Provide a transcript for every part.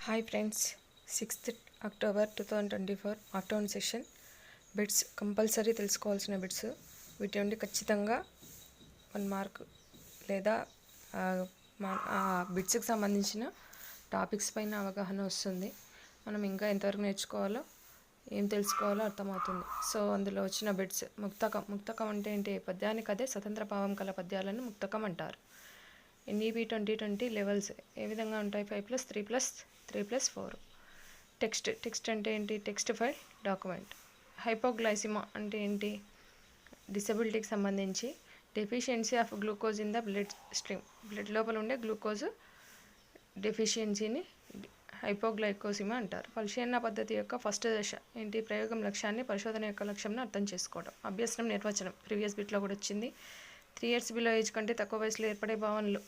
Hi friends, 6th October 2024 afternoon session. Bits compulsory తెలుసుకోవాల్సిన bits. వీటి నుండి ఖచ్చితంగా 1 మార్క్ లేదా బిట్స్కి సంబంధించిన టాపిక్స్ పైన అవగాహన వస్తుంది. మనం ఇంకా ఎంతవరకు నేర్చుకోవాలో, ఏం తెలుసుకోవాలో అర్థమవుతుంది. సో అందులో వచ్చిన బిట్స్ ముక్తకం అంటే ఏంటి? పద్యానికి అదే స్వతంత్ర భావం కల పద్యాలను ముక్తకం అంటారు. ఎన్ఈబి 2020 లెవెల్స్ ఏ విధంగా ఉంటాయి? 5+3+3+4. టెక్స్ట్ అంటే ఏంటి? Text file document. హైపోగ్లైసిమా అంటే ఏంటి? డిసబిలిటీకి సంబంధించి deficiency of glucose in the blood stream. Blood లోపల ఉండే గ్లూకోజ్ డెఫిషియన్సీని హైపోగ్లైకోసిమా అంటారు. పరిశీలన పద్ధతి యొక్క ఫస్ట్ దశ ఏంటి? ప్రయోగం లక్ష్యాన్ని, పరిశోధన యొక్క లక్ష్యంను అర్థం చేసుకోవడం. అభ్యసనం నిర్వచనం ప్రీవియస్ బిట్లో కూడా వచ్చింది. 3 years బిలో ఏజ్ కంటే తక్కువ వయసులో ఏర్పడే భావనలు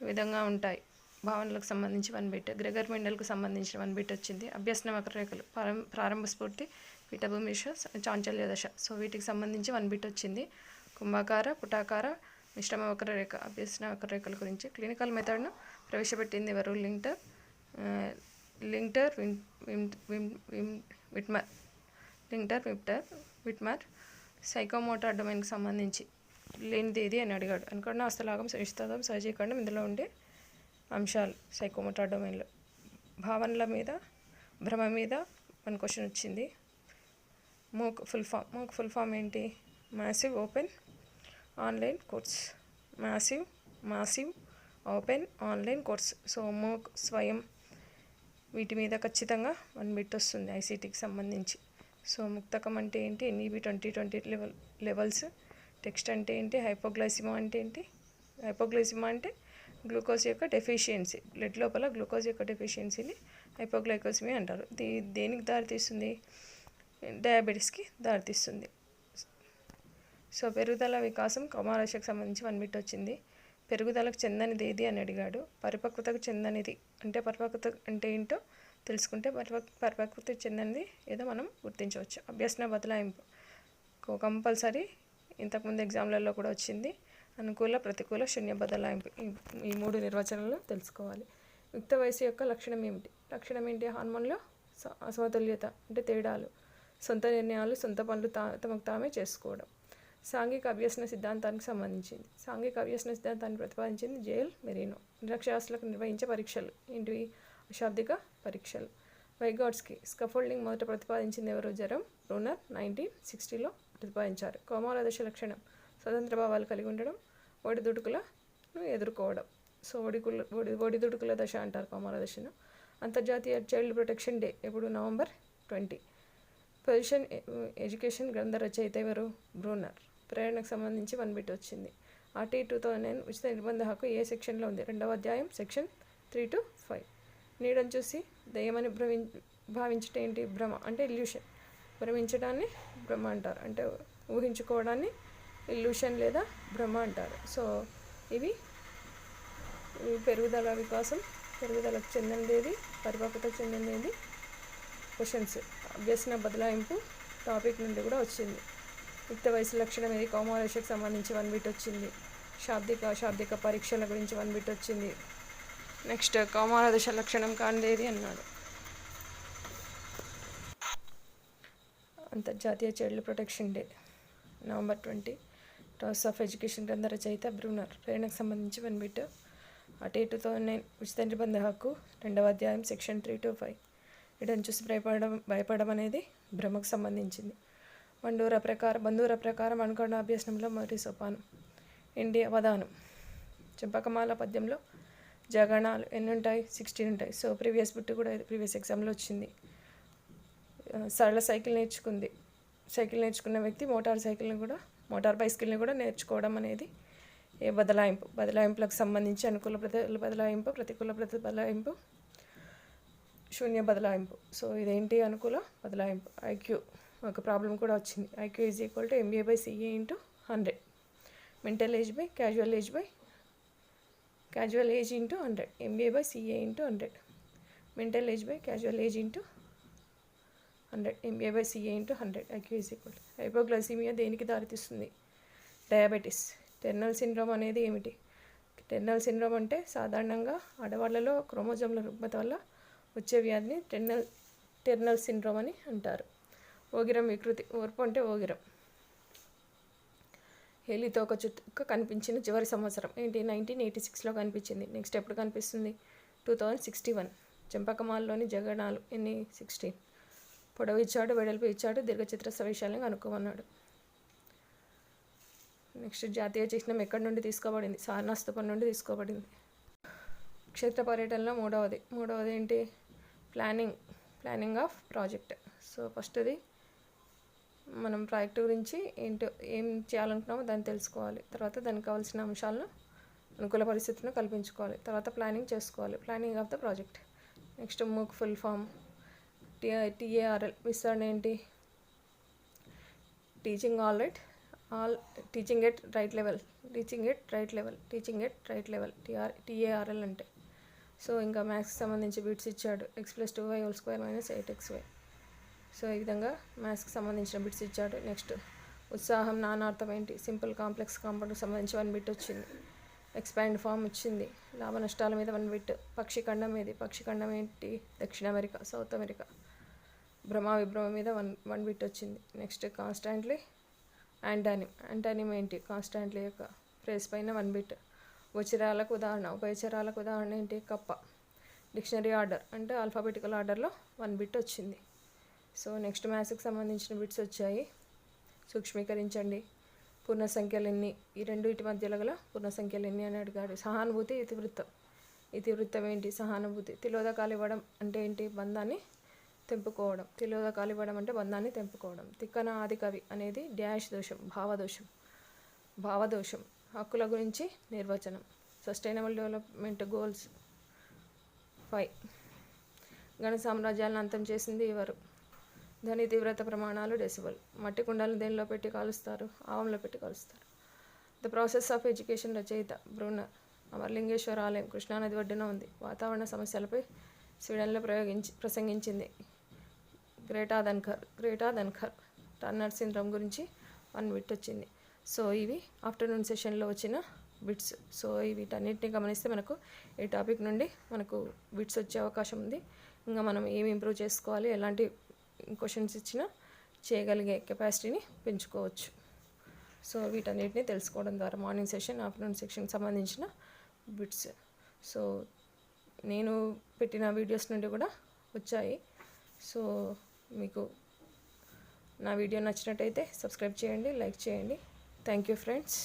ఈ విధంగా ఉంటాయి. భావనలకు సంబంధించి 1 బిట్. గ్రెగర్ మెండల్కు సంబంధించిన 1 బిట్ వచ్చింది. అభ్యసన వక్రరేఖలు ప్రారంభ స్ఫూర్తి, పీఠభూమి దశ, చాంచల్య దశ. సో వీటికి సంబంధించి 1 బిట్ వచ్చింది. కుంభాకార, పుటాకార, మిశ్రమ వక్రరేఖ, అభ్యసన వక్రరేఖల గురించి. క్లినికల్ మెథడ్ను ప్రవేశపెట్టింది ఎవరు? విట్మర్. సైకోమోటార్ డొమైన్కి సంబంధించి లేనిది ఏది అని అడిగాడు. అనుకరణ, హస్తలాగం, సహిష్ణుత్వం, సహజీకరణం ఇందులో ఉండే అంశాలు సైకోమోటార్ డొమైన్లో. భావనల మీద, భ్రమ మీద 1 క్వశ్చన్ వచ్చింది. మూక్ ఫుల్ ఫామ్ ఏంటి? Massive open online course. Massive open online course. So MOOC, స్వయం వీటి మీద ఖచ్చితంగా 1 బిట్ వస్తుంది ఐసీటీకి సంబంధించి. సో ముక్తకం అంటే ఏంటి? NEB 2020 levels. టెక్స్ట్ అంటే ఏంటి? హైపోగ్లైసిమా అంటే ఏంటి? హైపోగ్లైసిమా అంటే గ్లూకోజ్ యొక్క డెఫిషియన్సీ, బ్లడ్ లోపల గ్లూకోజ్ యొక్క డెఫిషియన్సీని హైపోగ్లైకోసిమీ అంటారు. దేనికి దారితీస్తుంది? డయాబెటీస్కి దారితీస్తుంది. సో పెరుగుదల, వికాసం, కౌమారదశకు సంబంధించి 1 బిట్ వచ్చింది. పెరుగుదలకు చెందనిది ఏది అని అడిగాడు. పరిపక్వతకు చెందనిది అంటే పరిపక్వత అంటే ఏంటో తెలుసుకుంటే పరిపక్వతకు చెందనిది ఏదో మనం గుర్తించవచ్చు. అభ్యసన బదలాయింపు కంపల్సరీ, ఇంతకుముందు ఎగ్జామ్లలో కూడా వచ్చింది. అనుకూల, ప్రతికూల, శూన్య బదలాయింపు ఈ 3 నిర్వచనాలు తెలుసుకోవాలి. యుక్త వయసు యొక్క లక్షణం ఏమిటి? హార్మోన్లో అసమతుల్యత అంటే తేడాలు, సొంత నిర్ణయాలు, సొంత పనులు తమకు తామే చేసుకోవడం. సాంఘిక అభ్యసన సిద్ధాంతానికి సంబంధించింది. సాంఘిక అభ్యసన సిద్ధాంతాన్ని ప్రతిపాదించింది జేఎల్ మెరీనో. నిరక్షరాస్యులకు నిర్వహించే పరీక్షలు ఏంటివి? అశాబ్దిక పరీక్షలు. వైగాట్స్కి స్కఫోల్డింగ్ మొదట ప్రతిపాదించింది ఎవరు? జెరమ్ బ్రూనర్ 1960లో ప్రతిపాదించారు. కౌమారదశ లక్షణం స్వతంత్ర భావాలు కలిగి ఉండడం, ఒడిదుడుకులను ఎదుర్కోవడం. సో ఒడిదుడుకుల దశ అంటారు కౌమారదశను. అంతర్జాతీయ చైల్డ్ ప్రొటెక్షన్ డే ఎప్పుడు? నవంబర్ 20. పొజిషన్ ఎడ్యుకేషన్ గ్రంథ రచయిత ఎవరు? బ్రూనర్. ప్రేరణకు సంబంధించి 1 బిట్ వచ్చింది. ఆర్టీ 2009 ఉచిత నిర్బంధ హక్కు ఏ సెక్షన్లో ఉంది? 2వ అధ్యాయం, సెక్షన్ 3 to 5. నీడని చూసి దయ్యమని భావించటం ఏంటి? భ్రమ అంటే ఇల్యూషన్. భ్రమించడాన్ని భ్రమ అంటారు, అంటే ఊహించుకోవడాన్ని ఇల్యూషన్ లేదా భ్రమ అంటారు. సో ఇవి పెరుగుదల, వికాసం, పెరుగుదలకు చెందినది, పరిపక్వతకు చెందినది క్వశ్చన్స్. అభ్యసన బదలాయింపు టాపిక్ నుండి కూడా వచ్చింది. యుక్త వయసు లక్షణం ఏది? కౌమారదశకు సంబంధించి 1 బిట్ వచ్చింది. అశాబ్దిక పరీక్షల గురించి 1 బిట్ వచ్చింది. నెక్స్ట్ కౌమారదశ లక్షణం కానిదేది అన్నాడు. అంతర్జాతీయ child protection day November 20. Toss of education గ్రంథ రచయిత బ్రూనర్. ప్రేరణకు సంబంధించి 1 బిట్. అటే 2009 ఉచిత నిర్బంధ హక్కు 2వ అధ్యాయం, సెక్షన్ 3 to 5. వీటిని చూసి భయపడడం అనేది భ్రమకు సంబంధించింది. బంధువుల ప్రకారం అనుకరణ అభ్యసనంలో మొదటి సోపానం ఏంటి? అవధానం. చెంపకమాల పద్యంలో జగణాలు ఎన్ని ఉంటాయి? 16 ఉంటాయి. సో ప్రీవియస్ బిట్ కూడా ప్రీవియస్ ఎగ్జామ్లో వచ్చింది. సరళ సైకిల్ నేర్చుకున్న వ్యక్తి మోటార్ బైసికల్ని కూడా నేర్చుకోవడం అనేది ఏ బదలాయింపు? బదలాయింపులకు సంబంధించి అనుకూల బదలాయింపు, ప్రతికూల బదలాయింపు, శూన్య బదలాయింపు. సో ఇదేంటి? అనుకూల బదలాయింపు. ఐక్యూ ఒక ప్రాబ్లం కూడా వచ్చింది. IQ is equal to MBA/CA × 100. Mental age by casual age × 100. MBA/CA × 100. Mental age by casual age × 100. MBA/CA × 100. IQ is equal. Hypoglycemia దేనికి దారితీస్తుంది? డయాబెటీస్. టెర్నల్ సిండ్రోమ్ అనేది ఏమిటి? టెర్నల్ సిండ్రోమ్ అంటే సాధారణంగా ఆడవాళ్ళలో క్రోమోజోమ్ల రుగ్మత వల్ల వచ్చే వ్యాధిని టెర్నల్ సిండ్రోమ్ అని అంటారు. ఓగిరం వికృతి. ఓర్పు అంటే ఓగిరం. హేలితోక చుక్క కనిపించిన చివరి సంవత్సరం ఏంటి? 1986లో కనిపించింది. నెక్స్ట్ ఎప్పుడు కనిపిస్తుంది? 2061. చెంపకమాల్లోని జగనాలు ఎన్ని? 16. పొడవు ఇచ్చాడు, వెడల్పు ఇచ్చాడు, దీర్ఘచతురస్ర విషయాలను కనుక్కోమన్నాడు. నెక్స్ట్ జాతీయ చిహ్నం ఎక్కడి నుండి తీసుకోబడింది? సారనాథ్ స్తూపం నుండి తీసుకోబడింది. క్షేత్ర పర్యటనలో మూడవది ఏంటి? Planning of project. సో ఫస్ట్ది మనం ప్రాజెక్ట్ గురించి ఏం చేయాలనుకున్నామో దాన్ని తెలుసుకోవాలి. తర్వాత దానికి కావాల్సిన అంశాలను, అనుకూల పరిస్థితులను కల్పించుకోవాలి. తర్వాత ప్లానింగ్ చేసుకోవాలి. Planning of the project. Next MOOC full form. TARL విస్తరణ ఏంటి? Teaching at right level. TARL అంటే. సో ఇంకా మ్యాథ్స్కి సంబంధించి బిట్స్ ఇచ్చాడు. x+2y² - 8xy. సో ఈ విధంగా మ్యాథ్స్కి సంబంధించిన బిట్స్ ఇచ్చాడు. నెక్స్ట్ ఉత్సాహం నానార్థం ఏంటి? సింపుల్ కాంప్లెక్స్ కాంపౌండ్కి సంబంధించి 1 బిట్ వచ్చింది. ఎక్స్పాండ్ ఫామ్ వచ్చింది. లాభ నష్టాల మీద 1 బిట్. పక్షిఖండం ఏది? పక్షిఖండం ఏంటి? దక్షిణ అమెరికా, సౌత్ అమెరికా. భ్రమ విభ్రమ మీద 1 బిట్ వచ్చింది. నెక్స్ట్ కాన్స్టాంట్లీ యాంటానిమ్ ఏంటి? కాన్స్టాంట్లీ యొక్క ఫ్రేజ్ పైన 1 బిట్. ఉభయచరాలకు ఉదాహరణ ఏంటి? కప్ప. డిక్షనరీ ఆర్డర్ అంటే ఆల్ఫాబెటికల్ ఆర్డర్లో 1 బిట్ వచ్చింది. సో నెక్స్ట్ మ్యాథ్స్కి సంబంధించిన బిట్స్ వచ్చాయి. సూక్ష్మీకరించండి. పూర్ణ సంఖ్యలు ఎన్ని? ఈ రెండింటి మధ్యలో గల పూర్ణ సంఖ్యలు ఎన్ని అని అడిగాడు. సహానుభూతి, ఇతివృత్తం ఏంటి? సహానుభూతి. తిలోదకాలు ఇవ్వడం అంటే ఏంటి? బంధాన్ని తెంపుకోవడం. తిక్కన ఆది కవి అనేది డ్యాష్ దోషం, భావదోషం. హక్కుల గురించి నిర్వచనం. Sustainable development goals 5. ఘన సామ్రాజ్యాలను అంతం చేసింది ఎవరు? ధ్వని తీవ్రత ప్రమాణాలు డెసిబల్. మట్టి కుండలను దేనిలో పెట్టి కాలుస్తారు? ఆవంలో పెట్టి కాలుస్తారు. ద ప్రాసెస్ ఆఫ్ ఎడ్యుకేషన్ రచయిత బ్రూనర్. అమరలింగేశ్వర ఆలయం కృష్ణానది ఒడ్డున ఉంది. వాతావరణ సమస్యలపై స్వీడన్లో ప్రసంగించింది గ్రేటా ధన్కర్. టర్నర్ సిండ్రోమ్ గురించి 1 బిట్ వచ్చింది. సో ఇవి ఆఫ్టర్నూన్ సెషన్లో వచ్చిన బిట్స్. సో వీటన్నిటిని గమనిస్తే మనకు ఈ టాపిక్ నుండి మనకు బిట్స్ వచ్చే అవకాశం ఉంది. ఇంకా మనం ఏమి ఇంప్రూవ్ చేసుకోవాలి, ఎలాంటి క్వశ్చన్స్ ఇచ్చినా చేయగలిగే కెపాసిటీని పెంచుకోవచ్చు. సో వీటన్నిటిని తెలుసుకోవడం ద్వారా మార్నింగ్ సెషన్, ఆఫ్టర్నూన్ సెషన్కి సంబంధించిన బిట్స్. సో నేను పెట్టిన వీడియోస్ నుండి కూడా వచ్చాయి. సో మీకు నా వీడియో నచ్చినట్టయితే సబ్స్క్రైబ్ చేయండి, లైక్ చేయండి. Thank you friends.